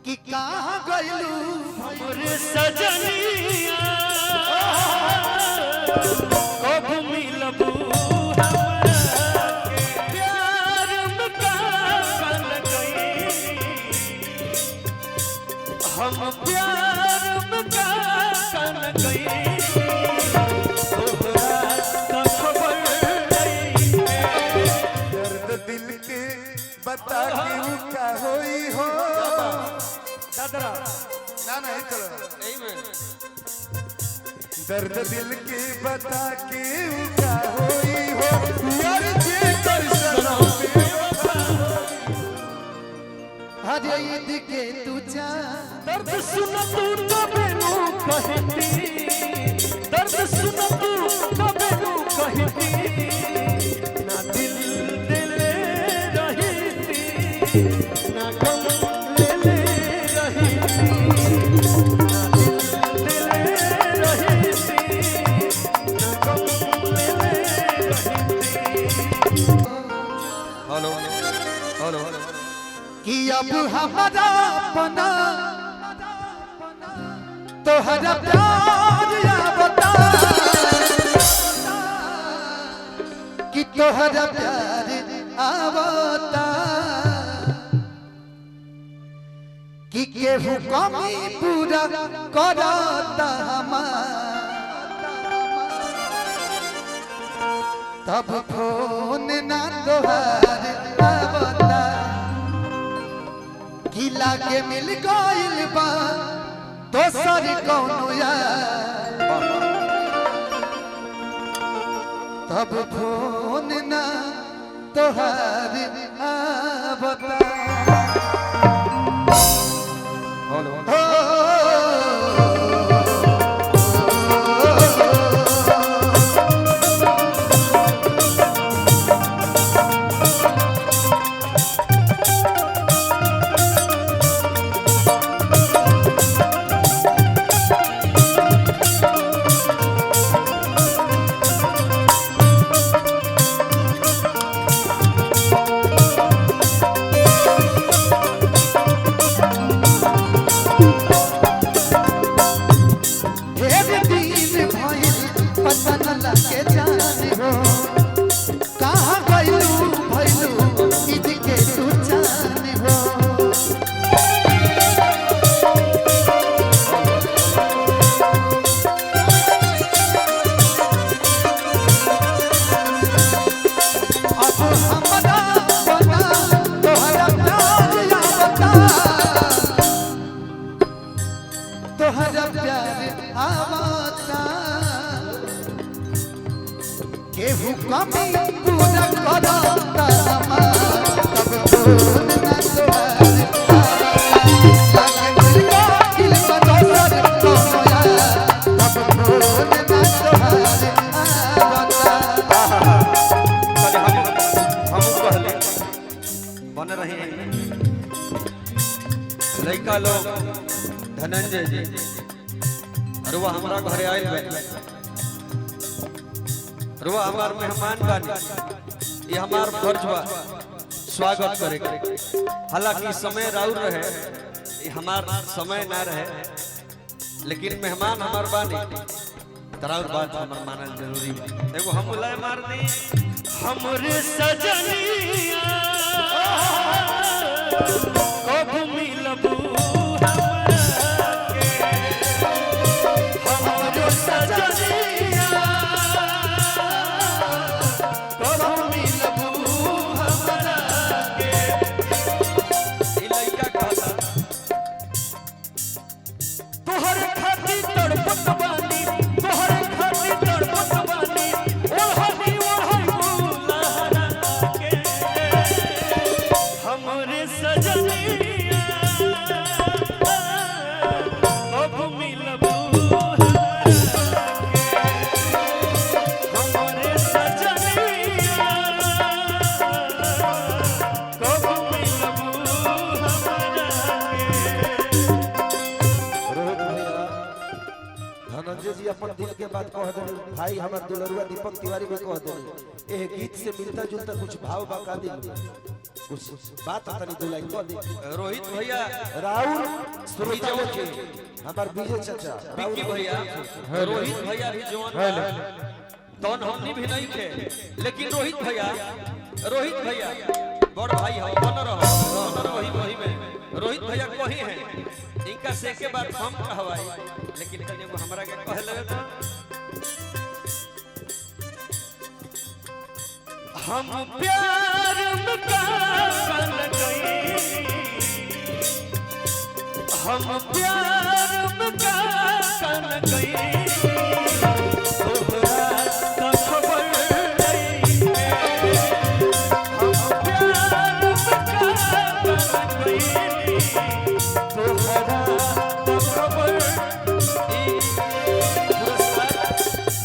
कि कहाँ गइलू हमरे सजनिया कब मिलबू हमरा के प्यार में का बन गई हम प्यार में का बन गई तोहरा का खबर नहीं दर्द दिल के बता के का होई हो दादरा ना नहीं चलो नहीं में दर्द दिल के बता के का होई हो यार जे कर हरे ईद के तू जा दर्द सुन तू तबे नु कहती दर्द सुन तू तबे नु कहती ना दिल दिले रही ना गम ले ले रही ना दिल दिले रही ना गम ले ले रही हेलो हेलो कि अब हमारा अपना तोहरा प्यार आवता कि तोहरा प्यार आवता कि केहू कमी पूरा करता तब फोन ना तोहार आवता गिला के मिल गइल बा दोसर कौनो यार तब फोन ना तोहार आवता तोहरा प्यार आवता केहू कमी पूरा करता तब फोन ना तोहार लड़का लोग धनंजय जी रुआ हमारा घरे आयल बा रुआ हमार मेहमान बानी ये हमार फर्ज बा स्वागत करे के हालांकि समय राउर रहे ये हमार समय ना रहे लेकिन मेहमान हमार बानी तराउर बात हमार मानल जरूरी बा एगो हम बुलाए मार दी हमरे सजनिया कब मिलबू जी अपन दिल के बात कह दे भाई हमार दुलरुआ दीपक तिवारी भी कह दे ए गीत से मिलता जुलता कुछ भाव बका दिल कुछ बात तनी दो लाइन कह दी। रोहित भैया राहुल श्रोता लोग के हमार विजय चाचा विक्की भैया रोहित भैया भी जवान तौन हमनी भी नहीं थे, लेकिन रोहित भैया बड़ भाई हो बन रहो वही में रोहित भैया कोही हैं इनका से के बाद हम कहवाई, लेकिन कने को हमरा के कह लेवे तो हम प्यार में कान गई, हम प्यार में कान गई, तोहरा तो खबर नहीं है। हम प्यार में कान गई, तोहरा तो खबर।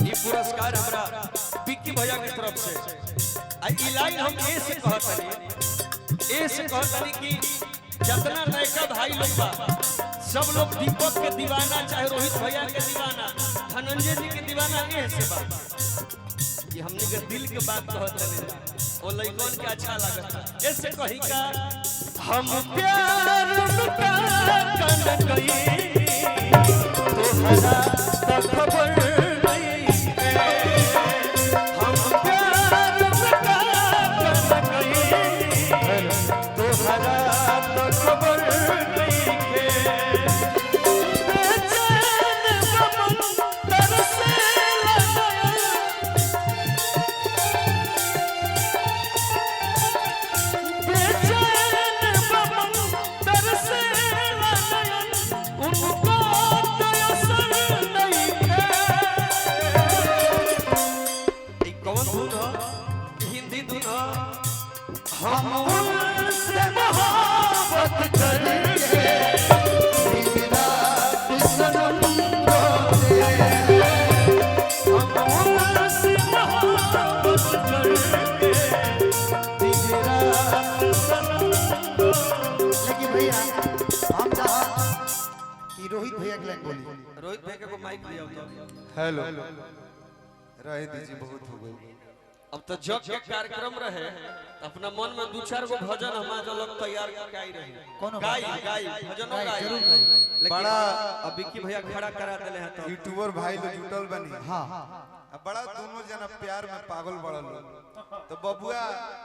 ई पुरस्कार हमरा विक्की भैया की तरफ से आई लाइन हम ए से कहतनी कि जितना नयका भाई लोग बा सब लोग दीपक के दीवाना, चाहे रोहित भैया के दीवाना, धनंजय जी के दीवाना ए से बा। ये हमने के दिल के बात कहतनी ओ लइकन के अच्छा लागता ऐसे कही का हम प्यार में कान गई, तोहरा तो खबर नहीं है। हम प्यार में कान गई, तोहरा तो खबर नहीं है। बेचैन बमन तरसे लगाया, बेचैन बमन तरसे लगाया, उनको तो असर नहीं है। एक कौन धुन हो? हिंदी धुन हो। हम उनसे मोहब्बत करके बिना सनम रोते, हम उनसे मोहब्बत करके बिना सनम रोते। लेकिन भैया हम चाहा कि रोहित भैया के लाइन बोली। रोहित भाई को माइक लिया तो हेलो रहे दीजिए, बहुत हो गई। अब तो जग के कार्यक्रम रहे अपना मन में दो चार गो भजन हमारा लोग तैयार करके आई रही गाई भजन गाई, लेकिन बड़ा अब विक्की भैया खड़ा करा देले हैं तो यूट्यूबर भाई लोग जुटल बनी। हाँ अब बड़ा दोनों जना प्यार में पागल बड़ा लोग, तो बबुआ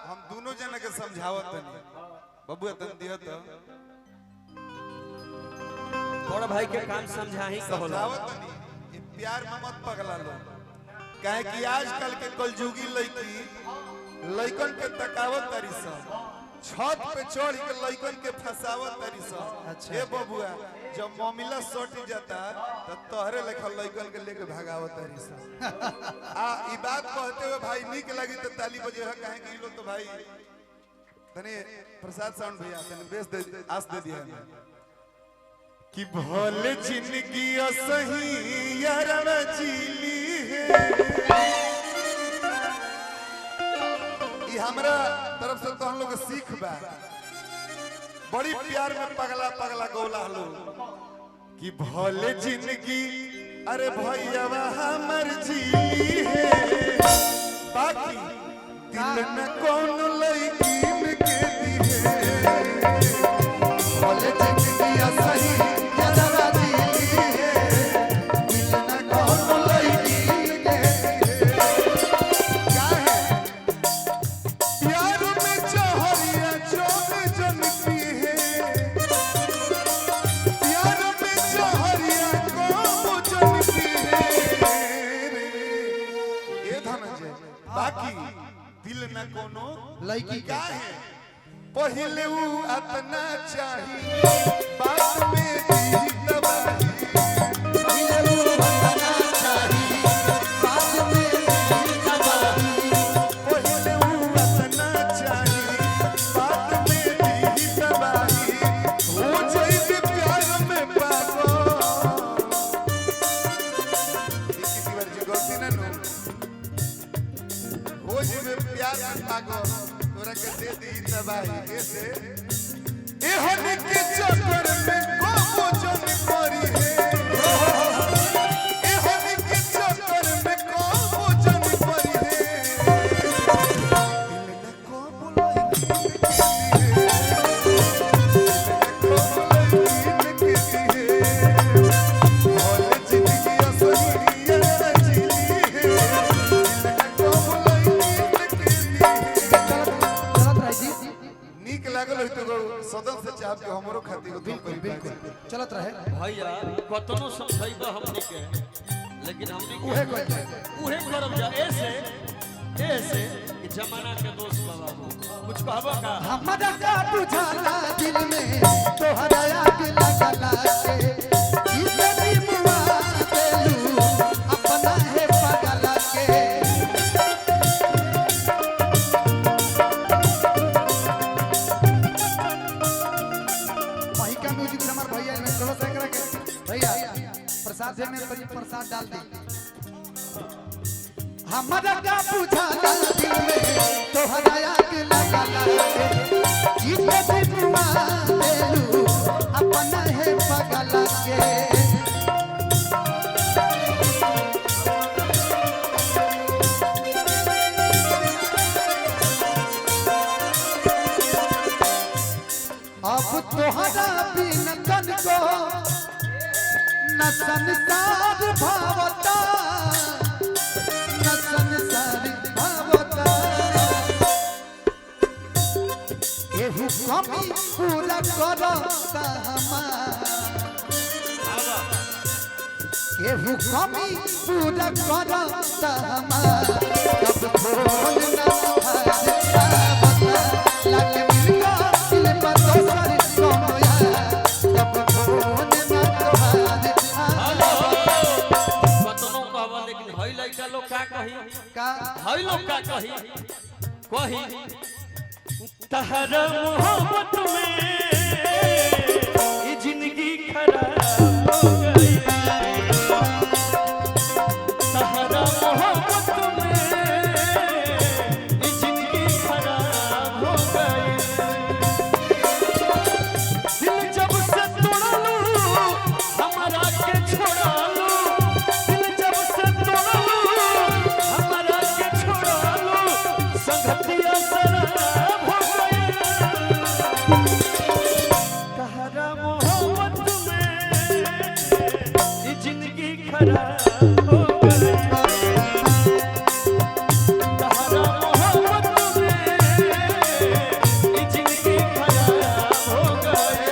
हम दोनों जना के समझावत तनी। बबुआ तन दियो तो बड़ा भाई के काम समझा ही कहो समझावत तनी, ये प्यार में मत पगला लो। काहे कि आजकल के कलजुगी लइकन के तकावत तरी सन, छत पे चढ़ के लइकन के फसावत तरी सन। ए बबुआ जब मामला सट जाता तो तोहरे लेखा लइकन के लेके भागावत तरी सन। आ ई बात कहते हुए भाई नीक लगी तो ताली बजे है, काहे कि लोग तो भाई तने प्रसाद साउंड भैया तने बेस दे आस दे दिया कि भले जिंदगी असही यारवा जीली है। ये हमरा तरफ से तो हम लोग सीख बा, बड़ी प्यार में पगला पगला गौला लो कि भले जिंदगी अरे भैया हमर जीली है, बाकी दिल न कौन लईकीन के दी है। भले जिंदगी असही यारवा जीली है, दिल न कौन लईकीन के दी है। क्या है प्यार में जहरिया चौक जनती है, प्यार में जहरिया कौम जनती है। ये धनंजय बाकी दिल न कोनो लईकी का है, पहले वो अतना चाही बात में दी तबाही, पहले वो अतना चाही बात में दी तबाही, पहले वो अतना चाही बात में दी तबाही, हो जाइबे प्यार में पागल। देखी दीवार जी गलती ना नो, हो जाइबे प्यार में पागल, तोरा के दे दी तबाही। कैसे एहन के चक्कर में को जन करी है, एहन के चक्कर में को जन करी है। दिल न को बुलाई चलत रहे भैया कतनो समझाइबा हमने के लेकिन हमने उहे कोई उहे करब जा ऐसे कि जमाना के दोस्त बाबा कुछ कहबो का हमरा का बुझाला दिल में तोहरा आग लगला के जिंदगी मुआ देलू अपना है पगला के भाई का म्यूजिक हमार भैया ने चलो से करा के भैया प्रसाद में प्रसाद डाल दी हमरा का बुझाला दिल में तोहरा आग लगला के जिंदगी मुआ देलू अपना है पगला के अब तोहरा बिन तन को न संसार भावता न संसार भावता एहू कमी पूरा करता हमार एहू कमी पूरा करता हमार कब खोल न भावता लागे मिलका दिल पर दोसर कोनो यार कब खोल न हेलो कतनो कहबा लेकिन हई लइका लोग का कही का हई लोग का कही तहरा मोहब्बत में ये जिंदगी खराब हो गई तहरा मोहब्बत में ये जिंदगी खराब हो गई दिल जब से तोड़लू हमारा के छोड़लू दिल जब से तोड़लू हमारा के छोड़लू संगतिया शराब हो गई तहरा मोहब्बत में ये जिंदगी खराब हो गई तहरा मोहब्बत में ये जिंदगी खराब हो गई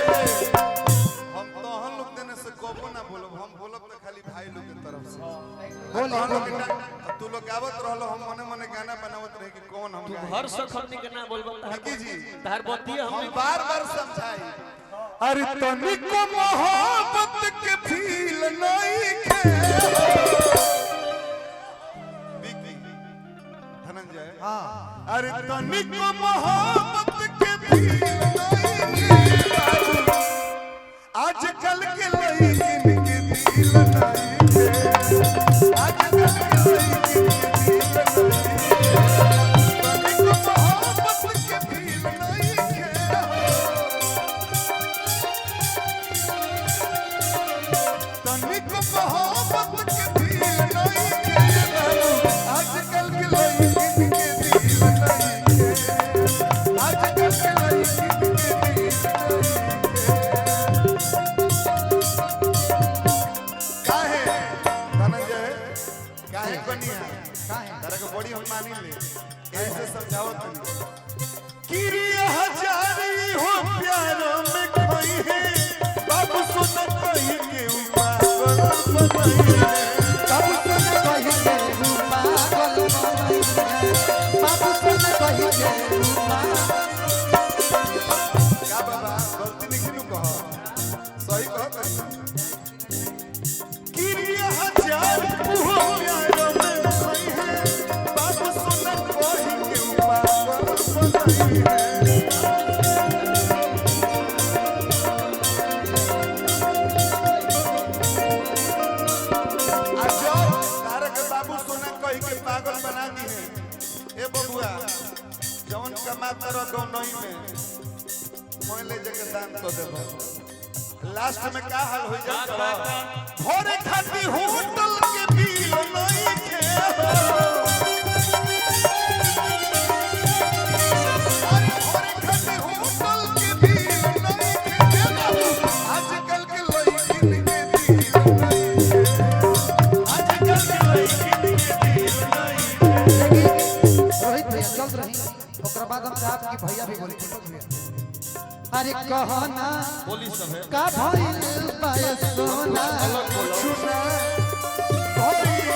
हम तोहन लोग देने से कबो ना बोलब हम बोलब तो खाली भाई लोग के तरफ से बोल तोहन लोग के तू लोग गावत रहलो हम मने मने गाना बनावत रहे कि कौन हम गाए हर सखनी के ना बोलबा हकी जी तहर बतिया हम हमने बार-बार समझाई अरे तनिको मोहब्बत के फील नहीं खे विकी धनंजय हां अरे तनिको मोहब्बत के फील नहीं खे आजकल के लइकिन के दिल नहीं खे आजकल के लइकिन के दिल नहीं खे तनिको मोहब्बत के फील नहीं खे तनिको मोहब्बत के फील नहीं खे आजकल के लइकिन के दिल नहीं खे आजकल के लइकिन के दिल नहीं काहे धनंजय काहे बनिया काहे तारा के बड़ी हम मानी ले ऐसे समझावत नहीं किरिया हजारी हो प्यारों में खोई है बाबू सुन कही के पागल बनाई है कब सुन कहि के रूपा गल बनई बाबू सुन कहि के रूपा का बाबा गलती नहीं किनु कह सही कह किरिया हजार हो प्यारों में खोई है बाबू सुन कही के पागल बनाई है तारक बाबू सोना कही के पागल बना दी है ए बबुआ जौन कमाता रह गौनई में मोय ले जके दान कर देबो लास्ट में का हाल हो जात भोरे खाती होटल के बिल नहीं खे अरे भोरे खाती होटल के बिल नहीं खे आजकल के लइकिन के दिल नहीं खे आजकल के लइकिन के दिल नहीं खे लेकिन रोहित भैया चल रही ओकरा बाद हम चाहब कि भैया भी बोली अरे कहना बोली सब है का भइल बाय सोना अलग बोलो सुना भइल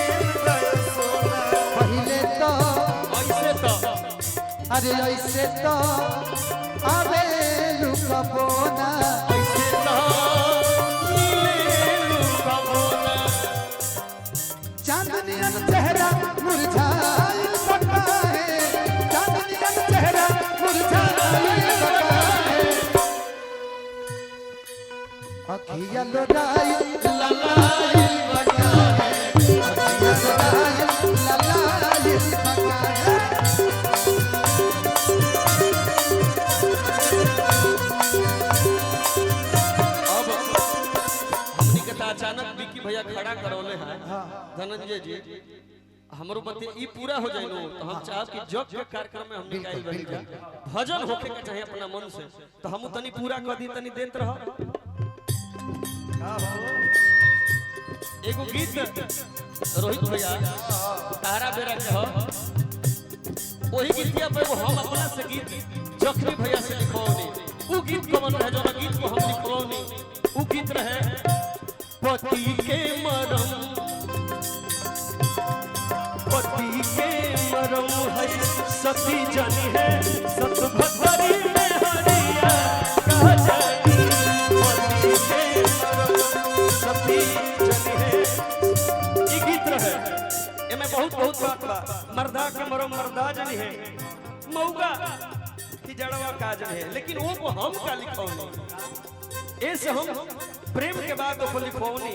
बा सोना पहिले तो ऐसे तो अरे ऐसे तो आवे लुकबोना ऐसे तो नीले लुकाबोना चांदनियन चेहरा मुरझाइल बका है चांदनियन चेहरा मुरझाइल बका है अखिया लोडाइल ललाइल बका है अखिया लोडाइल ललाइल बका है अब हमनी के त अचानक विकी भैया खड़ा करौले हैं धनंजय जी हमरो बते ई पूरा हो जाइनो तो हम चाहब कि जग के कार्यक्रम में हमनी गाइल बनी जा भजन होके के चाहे अपना मन से तो हम तनी पूरा कर दी तनी देत रह एगो गीत रोहित भैया तारा बेरा के हो वही गीतिया पे वो हम अपना से गीत जखरी भैया से लिखवानी उ गीत कौन है जो गीत को हम लिखवानी उ गीत रहे पति के मरम है सती जानी है सत भतरी में हरिया कहा जानी पति के मरम सती जानी है ई गीत रहे एमे बहुत बात बा मर्दा के मरम मर्दा जानी है मौगा की जड़वा का जानी है लेकिन वो को हम का लिखौनी ऐसे हम प्रेम के बाद वो लिखौनी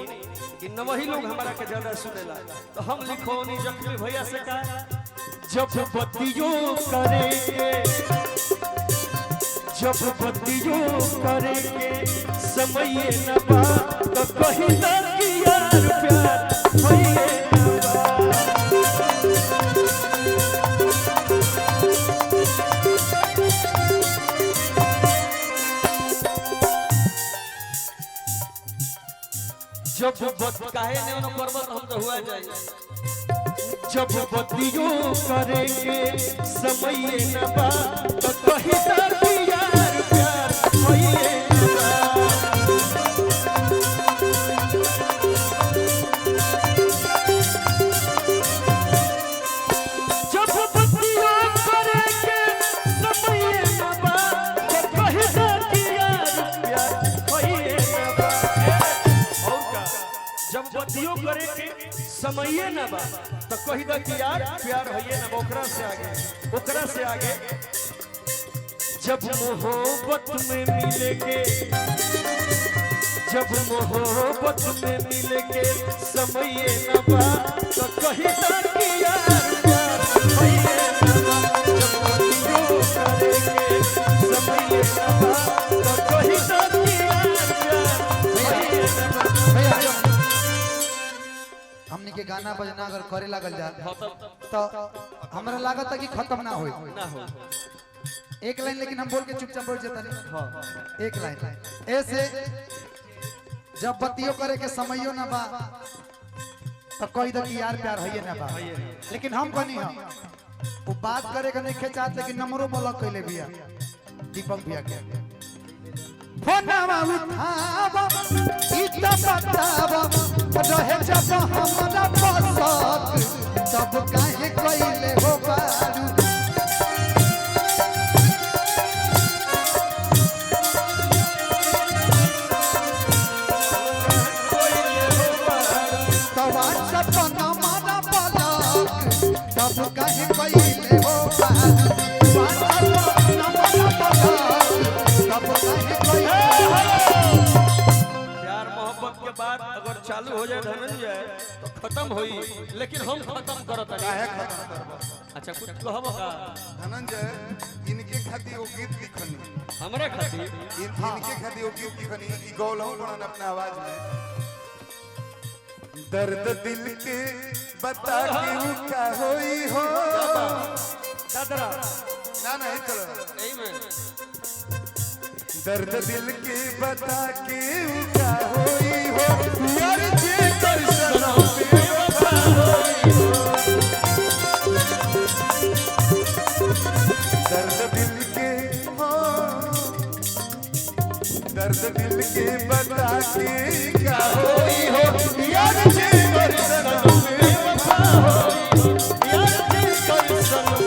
कि न वही लोग हमारा के ज्यादा सुनेला तो हम लिखौनी जखमी भैया से का जब बत्तियों करेंगे जब बत्तियों करेंगे समय न बा तो कहीं ना कि यार प्यार होइए न बा जब बत काहे ने उन पर्वत हम तो हुआ जाए जब बत्तियों करेंगे समय न बा तो कहीं ना कि यार प्यार होइए न बा जब बत्तियों करेंगे समय न बा तो कहीं ना कि यार प्यार होइए न बा और का जब बत्तियों करेंगे समय न बा तो कही दा कि यार प्यार होइए ना ओकरा से आगे जब मोहब्बत में मिलेंगे जब मोहब्बत में मिलेंगे समय न बा तो कही दा कि यार प्यार होइए ना बा जब बत्तियों करेंगे समय न बा तो कही दा कि यार प्यार होइए ना बा भैया हमनी के गाना बजना अगर करे लागल जा तो हमरा लागत है कि खत्म ना होई ना हो एक लाइन लेकिन हम बोल के चुपचाप बैठ जाता नहीं एक लाइन ऐसे जब बत्तियों करे के समयो ना बा तो कह दो कि यार प्यार होइए ना बा लेकिन हम बनी हम वो बात करे के नहीं चाहते लेकिन नंबरों ब्लॉक कैले बिया दीपक भैया के फोनवा उठावा ई तो बतावा रहे जब हमरा पसंद तब काहे कइले हो बारू तब कहीं कइले हो प्यार मोहब्बत के बाद अगर चालू हो जाए धनंजय तो खत्म होई लेकिन हम खत्म करत काहे खत्म करबो अच्छा कुछ कहब का धनंजय इनके खातिर वो गीत लिखनी हमरा खातिर इनके खातिर वो गीत लिखनी ई गौलहू बणन अपना आवाज में दर्द दिल के बता के का होई हो दादरा ना ना चलो यही में दर्द दिल के बता के का होई हो यार जे कर सनम बेवफा होई हो दर्द दिल के हो बता के क्या होई हो यार जी कर सनम बेवफा होई हो यार जी कर सनम।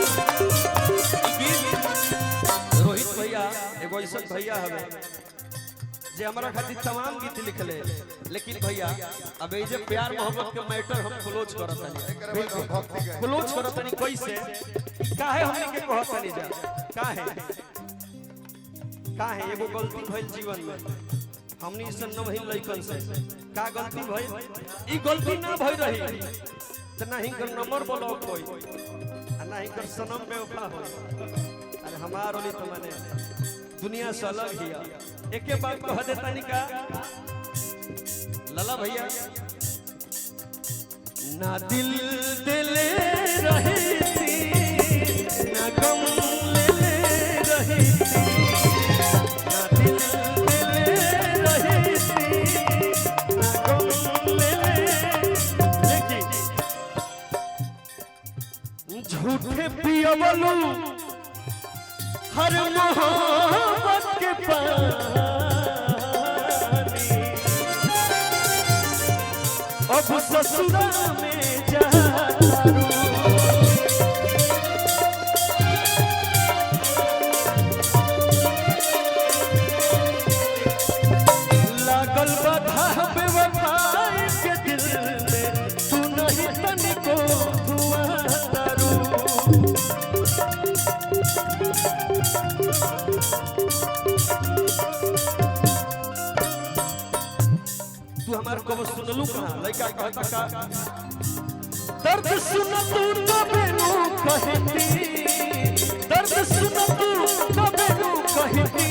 रोहित भैया एगो ऐसा भैया हवे जे हमारा खातिर तमाम गीत लिखले, लेकिन भैया अब ये जे प्यार मोहब्बत के मैटर हम क्लोज करत हनी, क्लोज करत हनी कैसे काहे हमने के कहत हनी जा काहे एगो गलती भइल जीवन में हमनी से न भइल लइकन से का गलती भइल, ई गलती ना भइल रही त नहीं कर नंबर ब्लॉक होई आ नहीं कर सनम बेवफा होई। अरे हमार ओली तो माने दुनिया से अलग हिया। एके बात कह देता नहीं का लाला भैया, ना दिल दिले रही थी ना गम ले रही थी, ना दिल दिले रही थी ना गम ले, लेकिन झूठे पियवलू हर मोहब्बत के पानी, अब ससुरा में जारू लागल बाधा बेवफाई के दिल में तू नहीं तनिको धुआं दारू। तू हमार को सुनलू कहां लड़का कहता का दर्द सुन तू तबे नु कहती, दर्द सुन तू तबे नु कहती